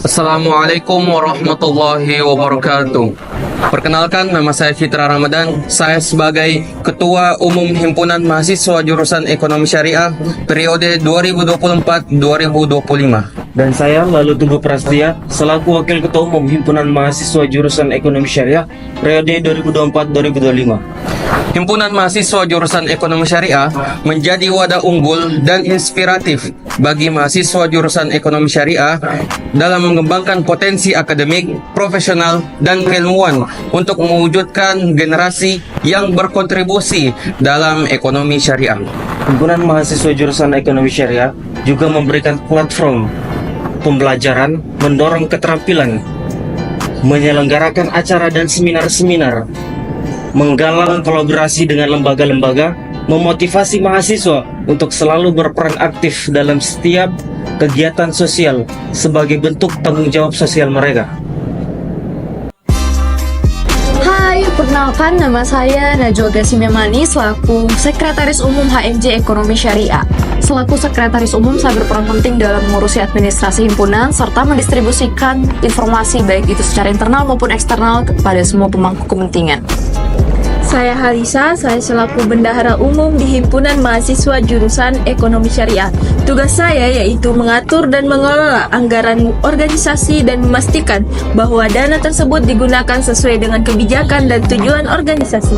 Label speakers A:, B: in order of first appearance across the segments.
A: Assalamualaikum warahmatullahi wabarakatuh. Perkenalkan, nama saya Fitra Ramadan. Saya sebagai Ketua Umum Himpunan Mahasiswa Jurusan Ekonomi Syariah periode 2024-2025.
B: Dan saya Lalu Tugu Prastia selaku Wakil Ketua Umum Himpunan Mahasiswa Jurusan Ekonomi Syariah periode 2024-2025.
A: Himpunan Mahasiswa Jurusan Ekonomi Syariah menjadi wadah unggul dan inspiratif bagi mahasiswa jurusan Ekonomi Syariah dalam mengembangkan potensi akademik, profesional, dan keilmuan untuk mewujudkan generasi yang berkontribusi dalam ekonomi syariah.
B: Himpunan Mahasiswa Jurusan Ekonomi Syariah juga memberikan platform pembelajaran, mendorong keterampilan, menyelenggarakan acara dan seminar-seminar, menggalang kolaborasi dengan lembaga-lembaga, memotivasi mahasiswa untuk selalu berperan aktif dalam setiap kegiatan sosial sebagai bentuk tanggung jawab sosial mereka.
C: Hai, perkenalkan nama saya Najwa Gasimemani selaku Sekretaris Umum HMJ Ekonomi Syariah. Selaku Sekretaris Umum, saya berperan penting dalam mengurusi administrasi himpunan serta mendistribusikan informasi baik itu secara internal maupun eksternal kepada semua pemangku kepentingan.
D: Saya Halisa, saya selaku Bendahara Umum di Himpunan Mahasiswa Jurusan Ekonomi Syariah. Tugas saya yaitu mengatur dan mengelola anggaran organisasi dan memastikan bahwa dana tersebut digunakan sesuai dengan kebijakan dan tujuan organisasi.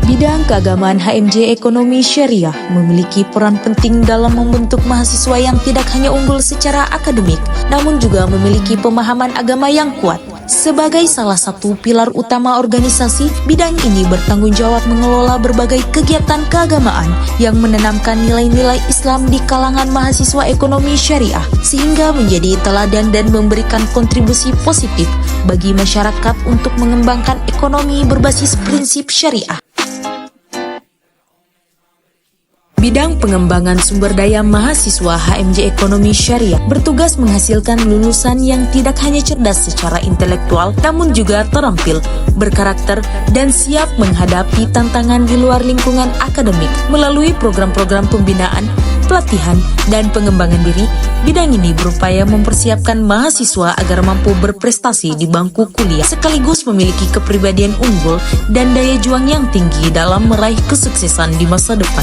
E: Bidang keagamaan HMJ Ekonomi Syariah memiliki peran penting dalam membentuk mahasiswa yang tidak hanya unggul secara akademik, namun juga memiliki pemahaman agama yang kuat. Sebagai salah satu pilar utama organisasi, bidang ini bertanggung jawab mengelola berbagai kegiatan keagamaan yang menanamkan nilai-nilai Islam di kalangan mahasiswa ekonomi syariah, sehingga menjadi teladan dan memberikan kontribusi positif bagi masyarakat untuk mengembangkan ekonomi berbasis prinsip syariah. Bidang pengembangan sumber daya mahasiswa HMJ Ekonomi Syariah bertugas menghasilkan lulusan yang tidak hanya cerdas secara intelektual, namun juga terampil, berkarakter, dan siap menghadapi tantangan di luar lingkungan akademik. Melalui program-program pembinaan, pelatihan, dan pengembangan diri, bidang ini berupaya mempersiapkan mahasiswa agar mampu berprestasi di bangku kuliah, sekaligus memiliki kepribadian unggul dan daya juang yang tinggi dalam meraih kesuksesan di masa depan.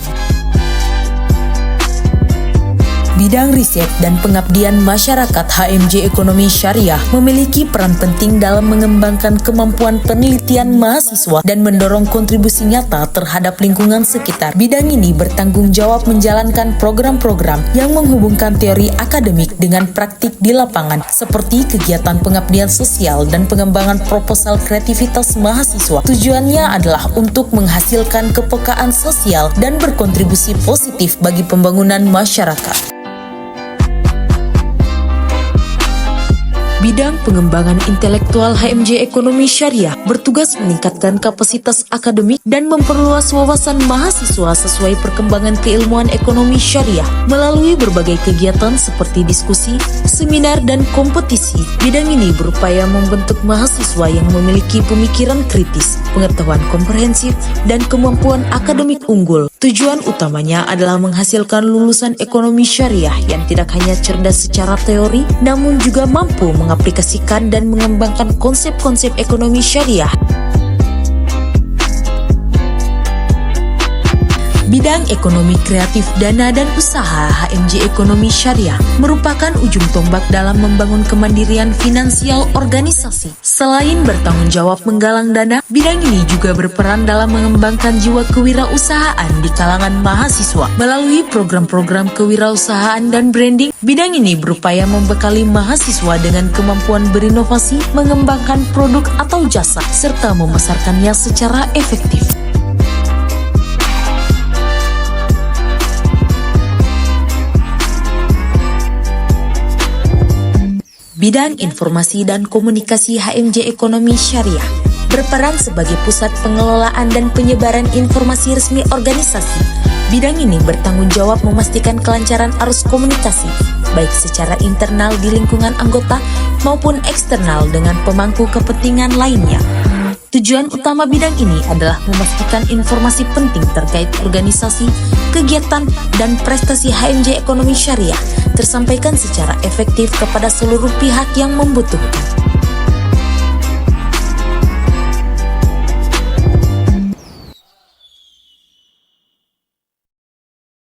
E: Bidang riset dan pengabdian masyarakat HMJ Ekonomi Syariah memiliki peran penting dalam mengembangkan kemampuan penelitian mahasiswa dan mendorong kontribusi nyata terhadap lingkungan sekitar. Bidang ini bertanggung jawab menjalankan program-program yang menghubungkan teori akademik dengan praktik di lapangan, seperti kegiatan pengabdian sosial dan pengembangan proposal kreativitas mahasiswa. Tujuannya adalah untuk menghasilkan kepekaan sosial dan berkontribusi positif bagi pembangunan masyarakat. Bidang pengembangan intelektual HMJ Ekonomi Syariah bertugas meningkatkan kapasitas akademik dan memperluas wawasan mahasiswa sesuai perkembangan keilmuan ekonomi syariah melalui berbagai kegiatan seperti diskusi, seminar, dan kompetisi. Bidang ini berupaya membentuk mahasiswa yang memiliki pemikiran kritis, pengetahuan komprehensif, dan kemampuan akademik unggul. Tujuan utamanya adalah menghasilkan lulusan ekonomi syariah yang tidak hanya cerdas secara teori, namun juga mampu mengaplikasikan dan mengembangkan konsep-konsep ekonomi syariah. Bidang ekonomi kreatif, dana, dan usaha HMJ Ekonomi Syariah merupakan ujung tombak dalam membangun kemandirian finansial organisasi. Selain bertanggung jawab menggalang dana, bidang ini juga berperan dalam mengembangkan jiwa kewirausahaan di kalangan mahasiswa. Melalui program-program kewirausahaan dan branding, bidang ini berupaya membekali mahasiswa dengan kemampuan berinovasi, mengembangkan produk atau jasa, serta memasarkannya secara efektif. Bidang informasi dan komunikasi HMJ Ekonomi Syariah berperan sebagai pusat pengelolaan dan penyebaran informasi resmi organisasi. Bidang ini bertanggung jawab memastikan kelancaran arus komunikasi, baik secara internal di lingkungan anggota maupun eksternal dengan pemangku kepentingan lainnya. Tujuan utama bidang ini adalah memastikan informasi penting terkait organisasi, kegiatan, dan prestasi HMJ Ekonomi Syariah tersampaikan secara efektif kepada seluruh pihak yang membutuhkan.